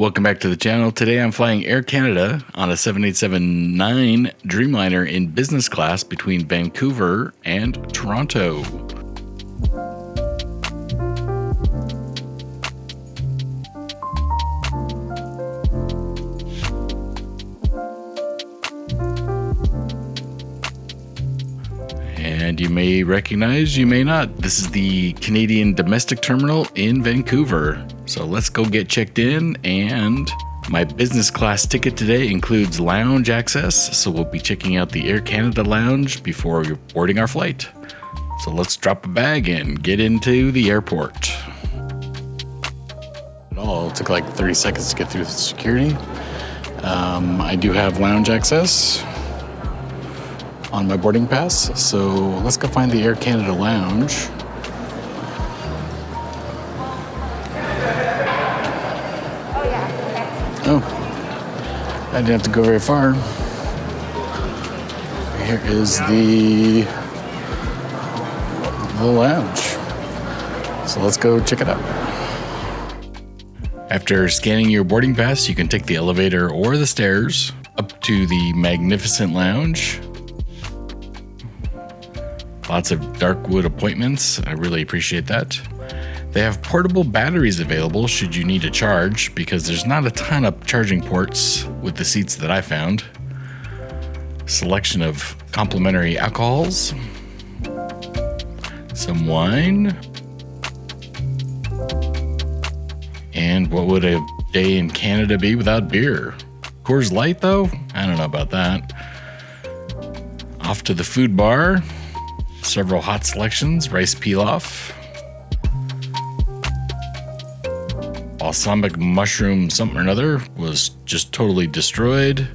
Welcome back to the channel. Today I'm flying Air Canada on a 787-9 Dreamliner in business class between Vancouver and Toronto. And you may recognize, you may not. This is the Canadian domestic terminal in Vancouver. So let's go get checked in, and my business class ticket today includes lounge access. So we'll be checking out the Air Canada lounge before boarding our flight. So let's drop a bag and get into the airport. It all took like 30 seconds to get through the security. I do have lounge access on my boarding pass, so let's go find the Air Canada lounge. Oh, I didn't have to go very far. Here is the lounge. So let's go check it out. After scanning your boarding pass, you can take the elevator or the stairs up to the magnificent lounge. Lots of dark wood appointments. I really appreciate that. They have portable batteries available should you need a charge, because there's not a ton of charging ports with the seats that I found. Selection of complimentary alcohols. Some wine. And what would a day in Canada be without beer? Coors Light, though? I don't know about that. Off to the food bar. Several hot selections, rice pilaf, balsamic mushroom something or another was just totally destroyed,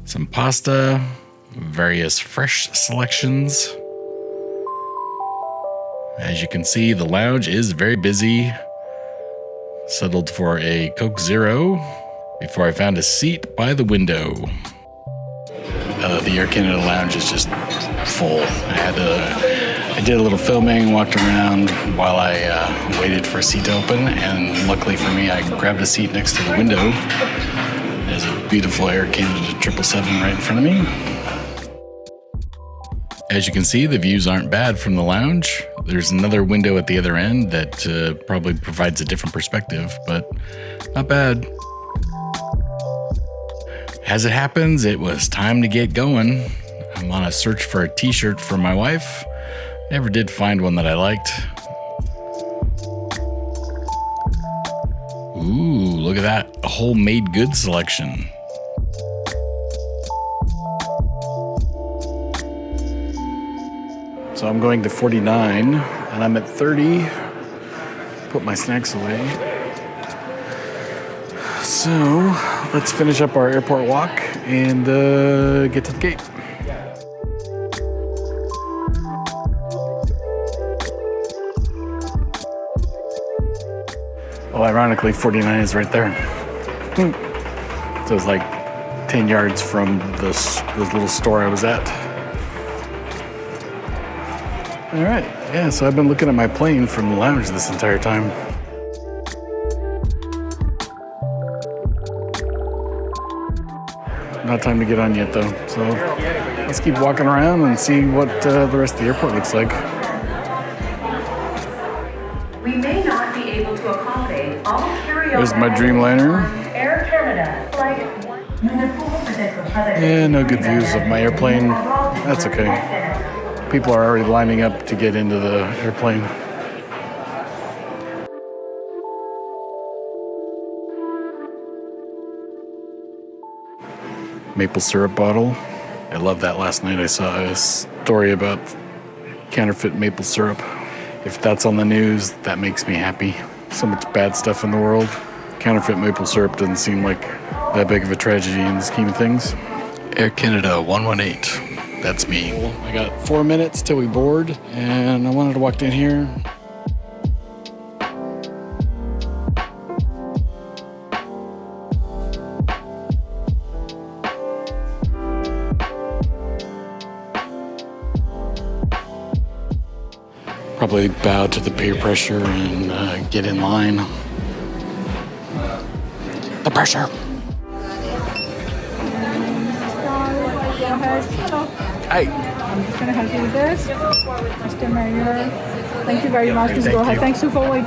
some pasta, various fresh selections. As you can see, the lounge is very busy. Settled for a Coke Zero before I found a seat by the window. The Air Canada lounge is just full. I did a little filming, walked around while I waited for a seat to open, and luckily for me, I grabbed a seat next to the window. There's a beautiful Air Canada 777 right in front of me. As you can see, the views aren't bad from the lounge. There's another window at the other end that probably provides a different perspective, but not bad. As it happens, it was time to get going. I'm on a search for a t-shirt for my wife. Never did find one that I liked. Ooh, look at that. A whole made good selection. So I'm going to 49 and I'm at 30. Put my snacks away. So let's finish up our airport walk and get to the gate. Well, ironically, 49 is right there. So it's like 10 yards from this little store I was at. All right, yeah, so I've been looking at my plane from the lounge this entire time. Not time to get on yet, though. So let's keep walking around and see what the rest of the airport looks like. We may not be able to accommodate all carry-over. There's my Dreamliner. Air Canada flight. Yeah, no good views of my airplane. That's okay. People are already lining up to get into the airplane. Maple syrup bottle. I love that. Last night I saw a story about counterfeit maple syrup. If that's on the news, that makes me happy. So much bad stuff in the world. Counterfeit maple syrup doesn't seem like that big of a tragedy in the scheme of things. Air Canada 118. That's me. I got 4 minutes till we board, and I wanted to walk down here. Probably bow to the peer pressure and get in line. The pressure. Go ahead. Hello. Hi. I'm just going to help you with this. Mr. Mayor. Thank you very much. Please go ahead. Thanks you for waiting.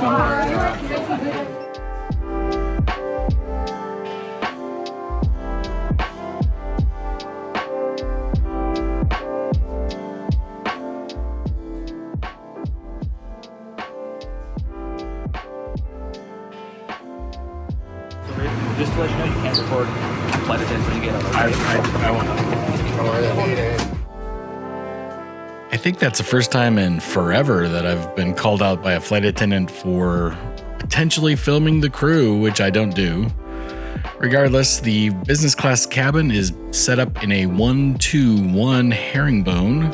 Just to let you know, you can't record flight attendants when you get on the I won't. I think that's the first time in forever that I've been called out by a flight attendant for potentially filming the crew, which I don't do. Regardless, the business class cabin is set up in a 1-2-1 herringbone.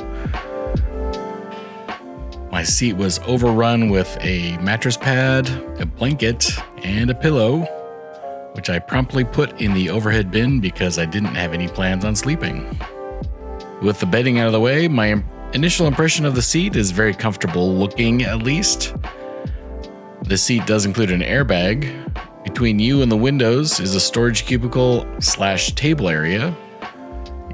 My seat was overrun with a mattress pad, a blanket, and a pillow, which I promptly put in the overhead bin because I didn't have any plans on sleeping. With the bedding out of the way, my initial impression of the seat is very comfortable looking, at least. The seat does include an airbag. Between you and the windows is a storage cubicle / table area.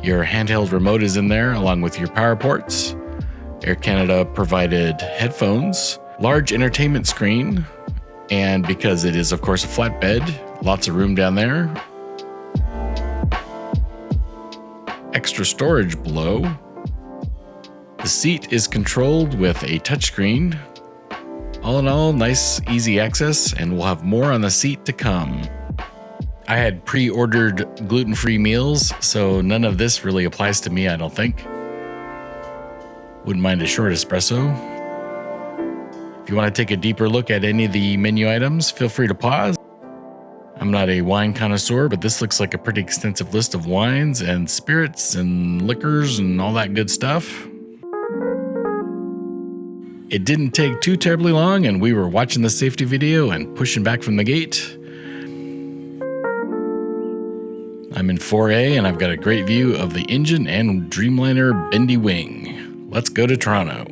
Your handheld remote is in there along with your power ports. Air Canada provided headphones, large entertainment screen, and because it is of course a flatbed, lots of room down there. Extra storage below. The seat is controlled with a touchscreen. All in all, nice, easy access, and we'll have more on the seat to come. I had pre-ordered gluten-free meals, so none of this really applies to me, I don't think. Wouldn't mind a short espresso. If you want to take a deeper look at any of the menu items, feel free to pause. I'm not a wine connoisseur, but this looks like a pretty extensive list of wines and spirits and liquors and all that good stuff. It didn't take too terribly long, and we were watching the safety video and pushing back from the gate. I'm in 4A, and I've got a great view of the engine and Dreamliner bendy wing. Let's go to Toronto.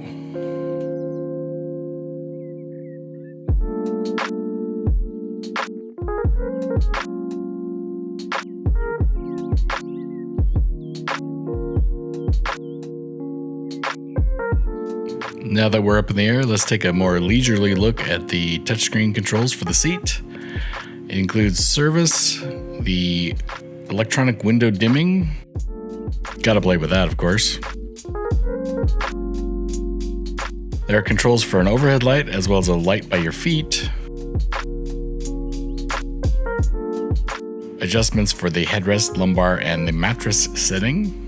Now that we're up in the air, let's take a more leisurely look at the touchscreen controls for the seat. It includes service, the electronic window dimming. Gotta play with that, of course. There are controls for an overhead light as well as a light by your feet. Adjustments for the headrest, lumbar, and the mattress setting.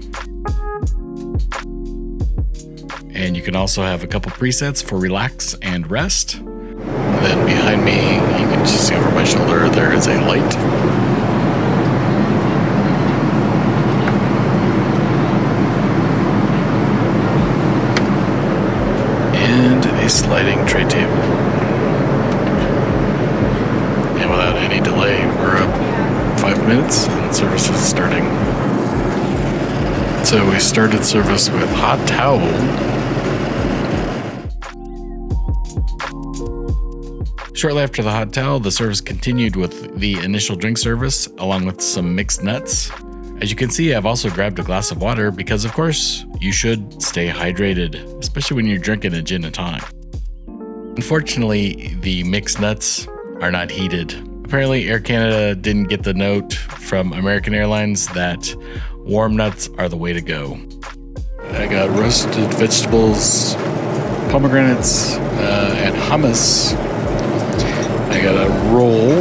And you can also have a couple presets for relax and rest. And then behind me, you can just see over my shoulder, there is a light. And a sliding tray table. And without any delay, we're up 5 minutes and service is starting. So we started service with hot towel. Shortly after the hot towel, the service continued with the initial drink service, along with some mixed nuts. As you can see, I've also grabbed a glass of water because, of course, you should stay hydrated, especially when you're drinking a gin and tonic. Unfortunately, the mixed nuts are not heated. Apparently, Air Canada didn't get the note from American Airlines that warm nuts are the way to go. I got roasted vegetables, pomegranates, and hummus. I got a roll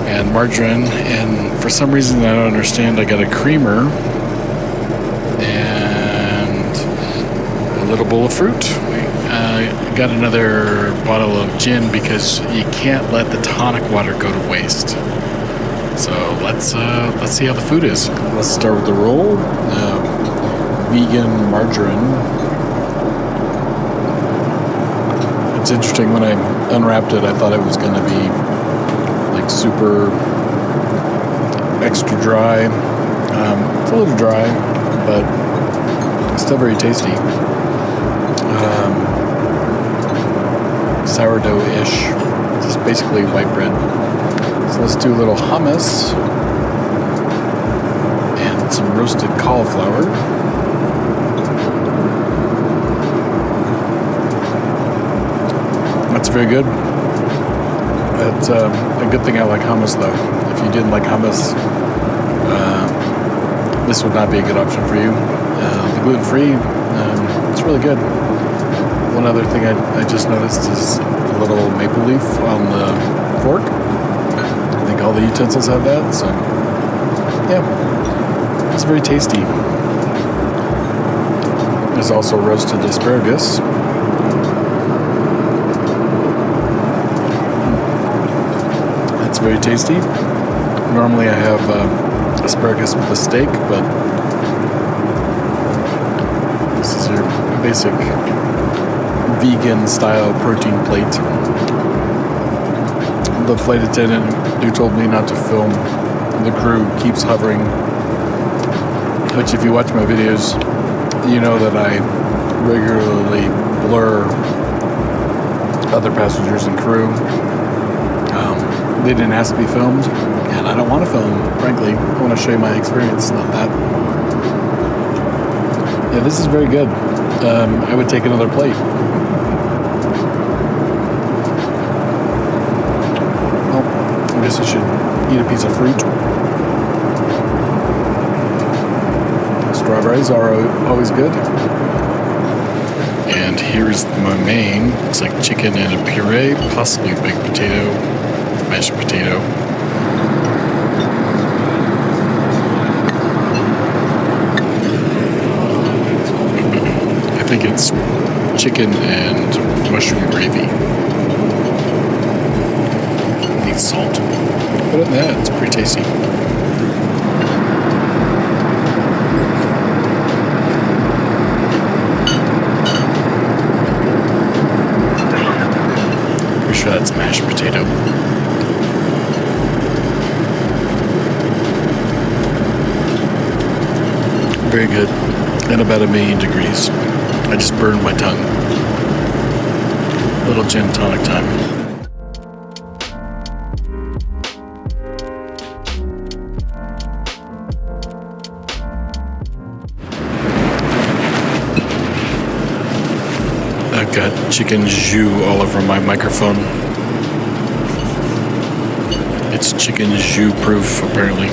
and margarine, and for some reason I don't understand, I got a creamer and a little bowl of fruit. Got another bottle of gin because you can't let the tonic water go to waste. So let's see how the food is. Let's start with the roll. Vegan margarine. It's interesting, when I unwrapped it, I thought it was going to be like super extra dry. It's a little dry, but still very tasty. Sourdough-ish, just basically white bread. So let's do a little hummus and some roasted cauliflower. That's very good. That's a good thing I like hummus though. If you didn't like hummus, this would not be a good option for you. The gluten-free, it's really good. One other thing I just noticed is a little maple leaf on the fork. I think all the utensils have that, so yeah, it's very tasty. There's also roasted asparagus. It's very tasty. Normally I have asparagus with a steak, but this is your basic vegan style protein plate. The flight attendant who told me not to film the crew keeps hovering, which if you watch my videos, you know that I regularly blur other passengers and crew. They didn't ask to be filmed, and I don't want to film, frankly. I want to show you my experience, not that. Yeah, this is very good. I would take another plate. Well, I guess I should eat a piece of fruit. Strawberries are always good. And here's my main. It's like chicken and a puree, possibly baked potato, mashed potato. I think it's chicken and mushroom gravy. Needs salt. But other than that, it's pretty tasty. Pretty sure that's mashed potato. Very good. And about 1,000,000 degrees. I just burned my tongue. A little gin tonic time. I've got chicken jus all over my microphone. It's chicken jus proof, apparently.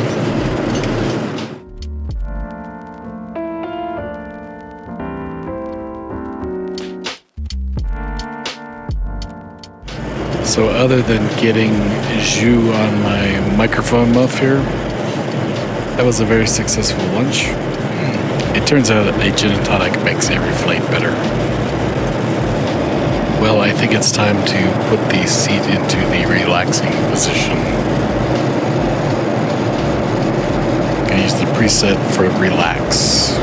So other than getting jus on my microphone muff here, that was a very successful lunch. It turns out a gin and tonic makes every flight better. Well, I think it's time to put the seat into the relaxing position. I'm gonna use the preset for relax.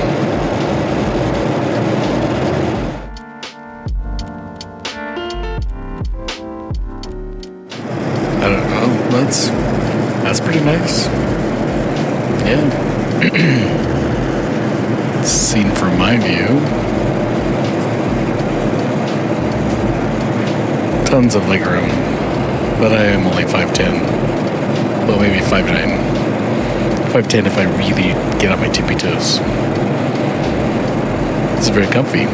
I don't know, that's pretty nice. Yeah. Seen from my view. Tons of legroom, but I am only 5'10". Well, maybe 5'9". 5'10" if I really get on my tippy toes. It's very comfy.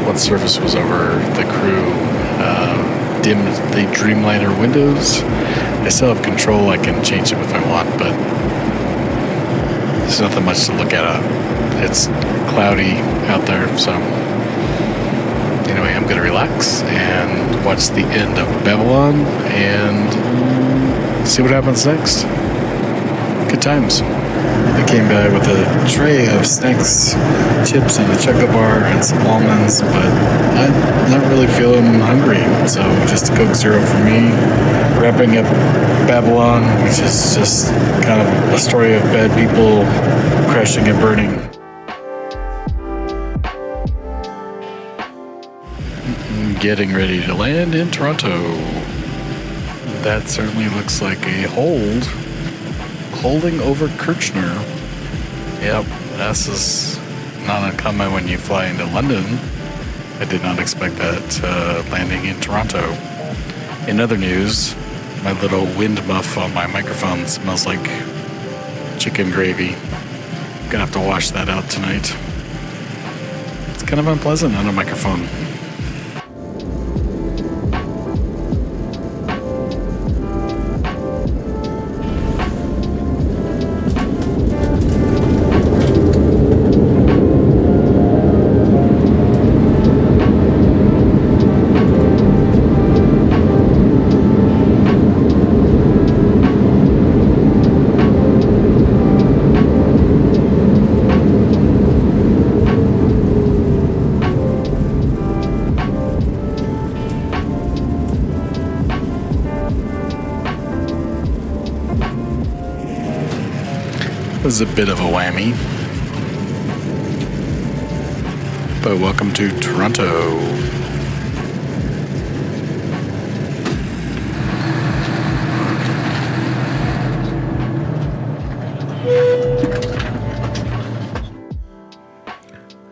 Once service was over, the crew dimmed the Dreamliner windows. I still have control, I can change them if I want, but there's nothing much to look at. It's cloudy out there, so anyway, I'm gonna relax and watch the end of Babylon and see what happens next. Good times. I came by with a tray of snacks, chips, and a chocolate bar, and some almonds, but I'm not really feeling hungry, so just a Coke Zero for me. Wrapping up Babylon, which is just kind of a story of bad people crashing and burning. Getting ready to land in Toronto. That certainly looks like a holding over Kirchner. Yep, this is not uncommon when you fly into London. I did not expect that landing in Toronto. In other news, my little wind muff on my microphone smells like chicken gravy. I'm gonna have to wash that out tonight. It's kind of unpleasant on a microphone. Was a bit of a whammy, but welcome to Toronto.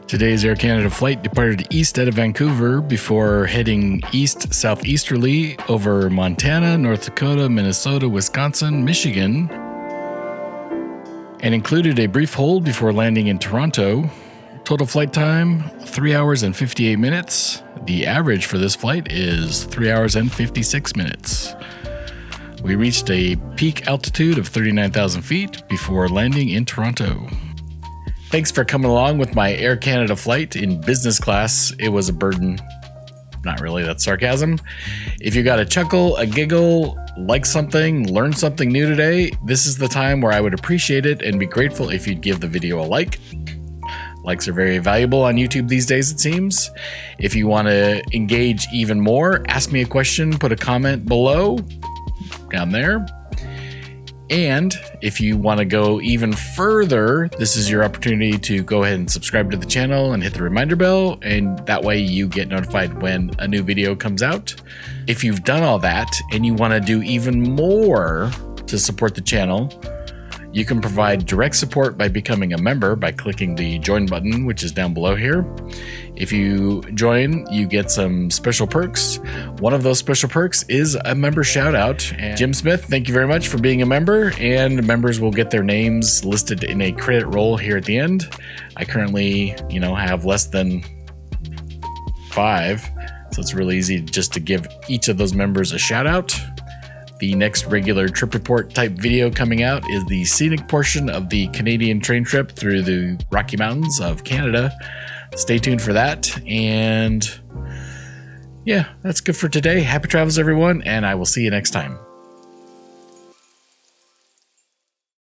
Today's Air Canada flight departed east out of Vancouver before heading east-southeasterly over Montana, North Dakota, Minnesota, Wisconsin, Michigan, and included a brief hold before landing in Toronto. Total flight time, 3 hours and 58 minutes. The average for this flight is 3 hours and 56 minutes. We reached a peak altitude of 39,000 feet before landing in Toronto. Thanks for coming along with my Air Canada flight in business class. It was a burden. Not really, that's sarcasm. If you got a chuckle, a giggle, like something, learn something new today, this is the time where I would appreciate it and be grateful if you'd give the video a like. Likes are very valuable on YouTube these days, it seems. If you want to engage even more, ask me a question, put a comment below, down there. And if you want to go even further, this is your opportunity to go ahead and subscribe to the channel and hit the reminder bell, and that way you get notified when a new video comes out. If you've done all that and you want to do even more to support the channel, you can provide direct support by becoming a member by clicking the join button, which is down below here. If you join, you get some special perks. One of those special perks is a member shout out. And Jim Smith, thank you very much for being a member, and members will get their names listed in a credit roll here at the end. I currently, have less than 5, so it's really easy just to give each of those members a shout out. The next regular trip report type video coming out is the scenic portion of the Canadian train trip through the Rocky Mountains of Canada. Stay tuned for that. And yeah, that's good for today. Happy travels, everyone, and I will see you next time.